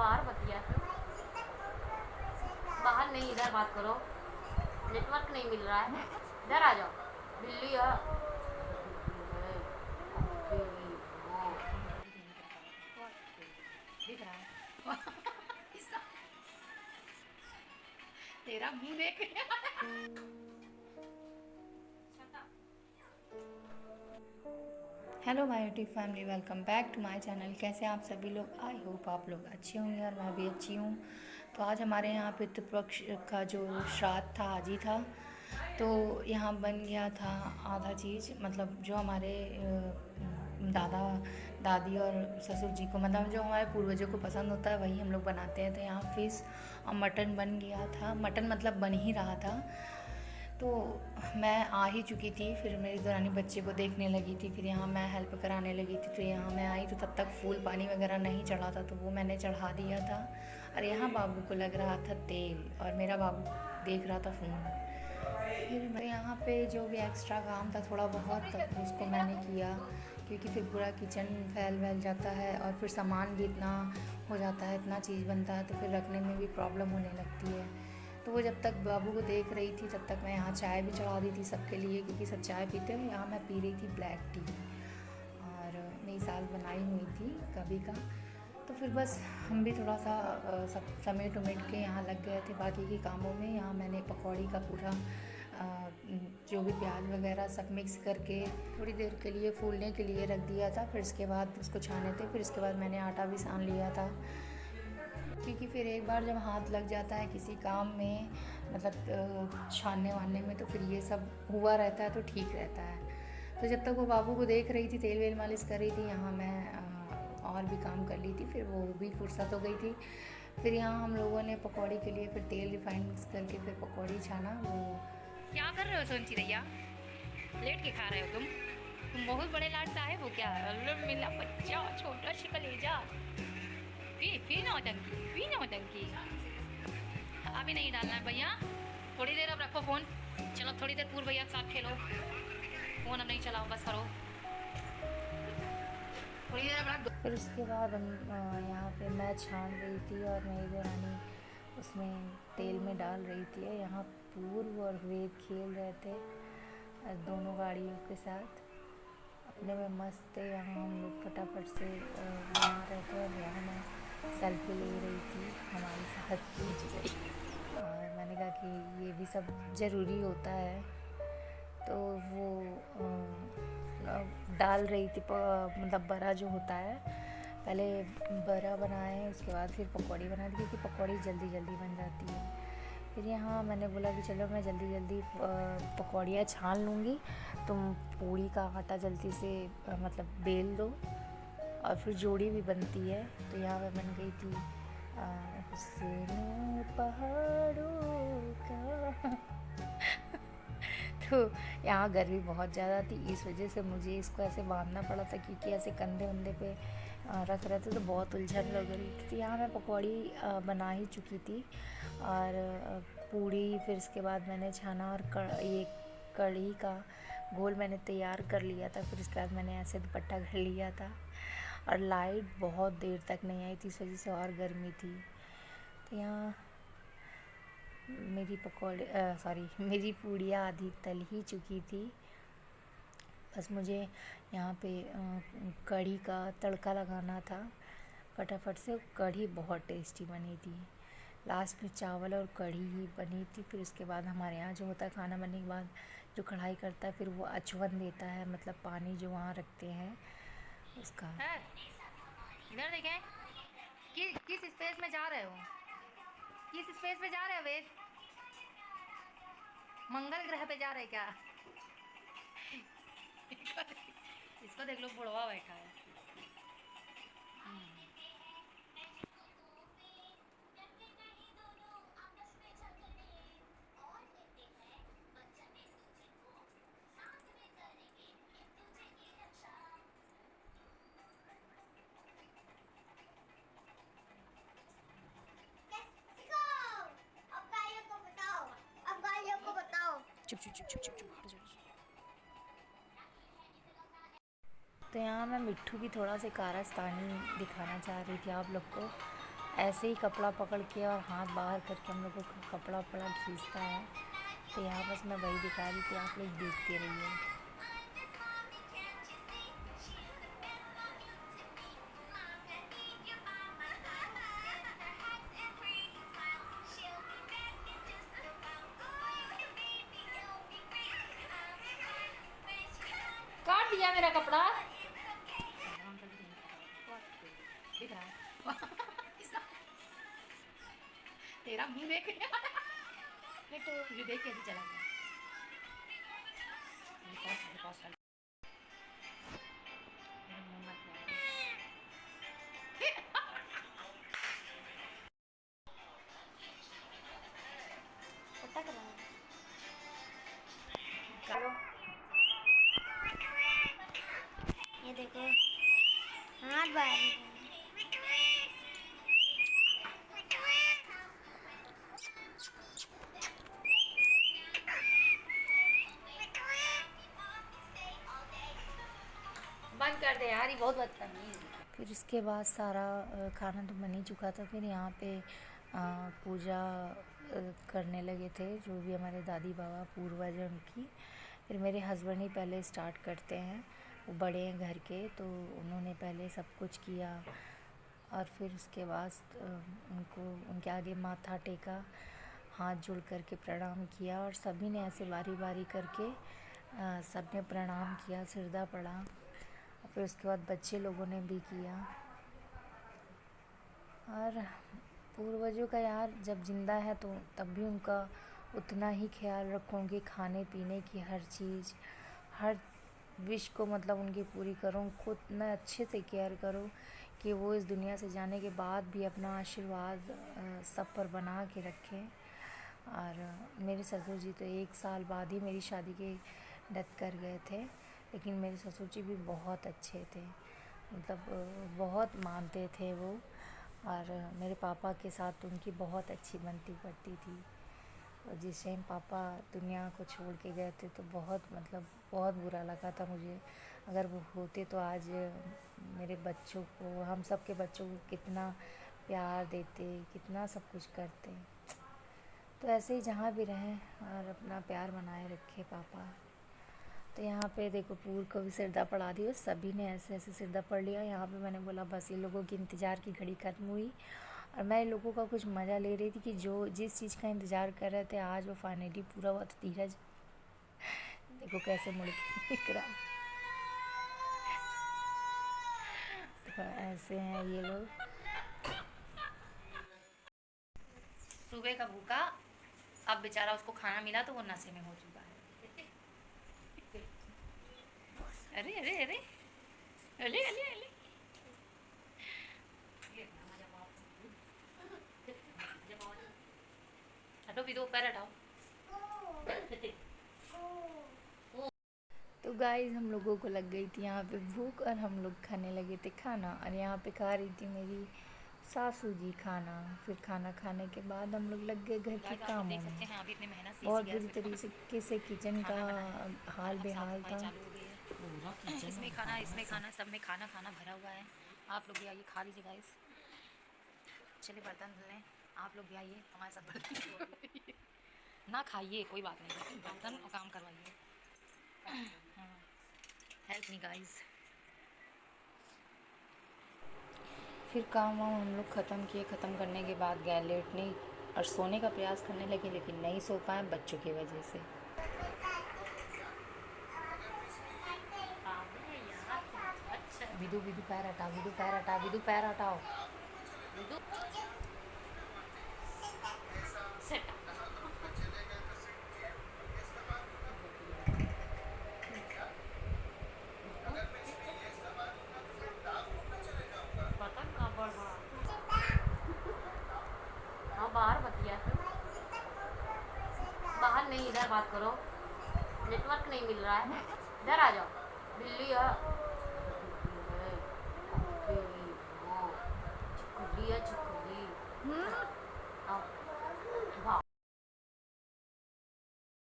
बाहर बतिया, बाहर नहीं, इधर बात करो। नेटवर्क नहीं मिल रहा है, इधर आ जाओ। बिल्ली है। दिख रहा है। तेरा मुंह देख। Hello my YouTube family, welcome back to my channel. कैसे हैं आप सभी लोग? आई होप आप लोग अच्छे होंगे और मैं भी अच्छी हूँ। तो आज हमारे यहाँ पितृपक्ष का जो श्राद्ध था आज ही था। तो यहाँ बन गया था आधा चीज़, मतलब जो हमारे दादा दादी और ससुर जी को, मतलब जो हमारे पूर्वजों को पसंद होता है वही हम लोग बनाते हैं। तो यहाँ फिश और मटन बन गया था। मटन मतलब बन ही रहा था। तो मैं आ ही चुकी थी, फिर मेरी दरानी बच्चे को देखने लगी थी, फिर यहाँ मैं हेल्प कराने लगी थी। तो यहाँ मैं आई तो तब तक फूल पानी वगैरह नहीं चढ़ा था, तो वो मैंने चढ़ा दिया था। और यहाँ बाबू को लग रहा था तेल और मेरा बाबू देख रहा था फ़ोन। फिर मैं यहाँ पे जो भी एक्स्ट्रा काम था थोड़ा बहुत, तब उसको मैंने किया, क्योंकि फिर पूरा किचन फैल जाता है और फिर सामान भी इतना हो जाता है, इतना चीज़ बनता है, तो फिर रखने में भी प्रॉब्लम होने लगती है। तो वो जब तक बाबू को देख रही थी तब तक मैं यहाँ चाय भी चढ़ा दी थी सबके लिए, क्योंकि सब चाय पीते हैं। यहाँ मैं पी रही थी ब्लैक टी, और नई साल बनाई हुई थी कभी का। तो फिर बस हम भी थोड़ा सा सब समेट उमेट के यहाँ लग गए थे बाकी के कामों में। यहाँ मैंने पकौड़ी का पूरा जो भी प्याज वगैरह सब मिक्स करके थोड़ी देर के लिए फूलने के लिए रख दिया था। फिर इसके बाद उसको छाने थे, फिर इसके बाद मैंने आटा भी सान लिया था, क्योंकि फिर एक बार जब हाथ लग जाता है किसी काम में, मतलब छानने वानने में, तो फिर ये सब हुआ रहता है तो ठीक रहता है। तो जब तक वो बाबू को देख रही थी, तेल वेल मालिश कर रही थी, यहाँ मैं और भी काम कर ली थी। फिर वो भी फुर्सत हो गई थी। फिर यहाँ हम लोगों ने पकौड़ी के लिए फिर तेल रिफाइंड मिक्स करके फिर पकौड़ी छाना। वो क्या कर रहे हो सोनची रैया? लेट के खा रहे हो तुम बहुत बड़े लाड साहेब हो क्या? अल्लाह मेरा बच्चा, छोटा सा कलेजा। पी नौटंकी, पी नौटंकी। अभी नहीं डालना है भैया, थोड़ी देर अब रखो फ़ोन। चलो थोड़ी देर पूर्व भैया के साथ खेलो, फ़ोन अब नहीं चलाओ, बस करो थोड़ी देर अब रख दो। फिर उसके बाद हम यहाँ पे मैं छान रही थी और मेरी देरानी उसमें तेल में डाल रही थी। यहाँ पूर्व और वेद खेल रहे थे दोनों गाड़ियों के साथ, अपने में मस्त थे। यहाँ हम लोग फटाफट से बना रहे थे और यहाँ मैं सेल्फी ले रही थी हमारे साथ खींच गई। और मैंने कहा कि ये भी सब ज़रूरी होता है। तो वो डाल रही थी मतलब बड़ा जो होता है, पहले बड़ा बनाए उसके बाद फिर पकौड़ी बना दी, क्योंकि पकौड़ी जल्दी जल्दी बन जाती है। फिर यहाँ मैंने बोला कि चलो मैं जल्दी जल्दी पकौड़ियाँ छान लूँगी, तुम पूड़ी का आटा जल्दी से मतलब बेल दो, और फिर जोड़ी भी बनती है। तो यहाँ पे बन गई थी हुस्न पहाड़ों का। तो यहाँ गर्मी बहुत ज़्यादा थी, इस वजह से मुझे इसको ऐसे बांधना पड़ा था, क्योंकि ऐसे कंधे वंधे पे रख रहे थे तो बहुत उलझन लग रही थी। तो यहाँ मैं पकौड़ी बना ही चुकी थी, और पूड़ी फिर इसके बाद मैंने छाना, और ये कढ़ी का घोल मैंने तैयार कर लिया था। फिर इसके बाद मैंने ऐसे दुपट्टा कर लिया था, और लाइट बहुत देर तक नहीं आई थी, इस वजह से और गर्मी थी। तो यहाँ मेरी पूड़ियाँ आधी तल ही चुकी थी। बस मुझे यहाँ पे कढ़ी का तड़का लगाना था फटाफट से। कढ़ी बहुत टेस्टी बनी थी, लास्ट में चावल और कढ़ी ही बनी थी। फिर उसके बाद हमारे यहाँ जो होता है, खाना बनने के बाद जो कढ़ाई करता है, फिर वो अचवन देता है, मतलब पानी जो वहाँ रखते हैं उसका। इधर देखें, किस स्पेस में जा रहे हो? किस स्पेस पे जा रहे हो वेद? मंगल ग्रह पे जा रहे क्या? इसको देख लो, बुढ़वा बैठा है। चुप चुप चुप चुप चुप चुप हट जाओ। तो यहाँ मैं मिट्ठू की थोड़ा सा कारस्तानी दिखाना चाह रही थी आप लोग को। ऐसे ही कपड़ा पकड़ के और हाथ बाहर करके हम लोग को कपड़ा वपड़ा खींचता है। तो यहाँ बस मैं वही दिखा रही थी, आप लोग देखते रहिए। काट दिया मेरा कपड़ा। दिख रहा है तेरा मुंह देख तो मुझे देख कैसे चला गया। ये देखो हाथ बाहर बंद कर दे यार, ये बहुत बदतमीज। फिर इसके बाद सारा खाना तो बन ही चुका था। फिर यहाँ पे पूजा करने लगे थे, जो भी हमारे दादी बाबा पूर्वज हैं उनकी। फिर मेरे हस्बैंड ही पहले स्टार्ट करते हैं, वो बड़े हैं घर के, तो उन्होंने पहले सब कुछ किया। और फिर उसके बाद उनको उनके आगे माथा टेका, हाथ जोड़ करके प्रणाम किया, और सभी ने ऐसे बारी बारी करके सब ने प्रणाम किया, सिरदा पड़ा। फिर उसके बाद बच्चे लोगों ने भी किया। और पूर्वजों का यार जब जिंदा है तो तब भी उनका उतना ही ख्याल रखूँगी, खाने पीने की हर चीज़, हर विश को मतलब उनकी पूरी करूँ, खुद इतना अच्छे से केयर करूँ कि वो इस दुनिया से जाने के बाद भी अपना आशीर्वाद सब पर बना के रखें। और मेरे ससुर जी तो 1 साल बाद ही मेरी शादी के डेथ कर गए थे, लेकिन मेरे ससुर जी भी बहुत अच्छे थे, मतलब बहुत मानते थे वो। और मेरे पापा के साथ उनकी बहुत अच्छी बनती पड़ती थी। और जिस टाइम पापा दुनिया को छोड़ के गए थे तो बहुत मतलब बहुत बुरा लगा था मुझे। अगर वो होते तो आज मेरे बच्चों को, हम सब के बच्चों को कितना प्यार देते, कितना सब कुछ करते। तो ऐसे ही जहाँ भी रहें और अपना प्यार बनाए रखे पापा। तो यहाँ पे देखो पूर को भी सिरदा पड़ा दिया, सभी ने ऐसे ऐसे सिरदा पड़ लिया। यहाँ पे मैंने बोला बस इन लोगों की इंतज़ार की घड़ी खत्म हुई, और मैं इन लोगों का कुछ मज़ा ले रही थी कि जो जिस चीज़ का इंतज़ार कर रहे थे आज वो फाइनली पूरा हुआ। तो धीरज देखो कैसे मुड़ के दिख रहा। तो ऐसे हैं ये लोग। सुबह का भूखा, अब बेचारा उसको खाना मिला तो वो नशे में हो चुका है। अरे अरे अरे अरे अरे अरे हटो भी, दो पैर हटाओ। तो गाइस हम लोगों को लग गई थी यहाँ पे भूख, और हम लोग खाने लगे थे खाना। और यहाँ पे खा रही थी मेरी सासू जी खाना। फिर खाना खाने के बाद हम लोग लग गए घर के कामों में। बहुत बुरी तरीके से किचन का हाल बेहाल था। इसमें खाना सब में खाना भरा हुआ है। आप लोग भी आइए खा लीजिए गाइस। चलिए बर्तन धुल लें, आप लोग भी आइए हमारे साथ बर्तन ना खाइए कोई बात नहीं, बर्तन और काम करवाइए। Help me guys. फिर काम वाम हम लोग ख़त्म किए। ख़त्म करने के बाद गए लेटने और सोने का प्रयास करने लगे, लेकिन नहीं सो पाए बच्चों की वजह से। विदु विदु पैर हटाओ, विदु पैर हटाओ, विदु पैर हटाओ। हाँ बाहर बतिया, बाहर नहीं, इधर बात करो, नेटवर्क नहीं मिल रहा है, इधर आ जाओ। बिल्ली है, चिकुली है चिकुली।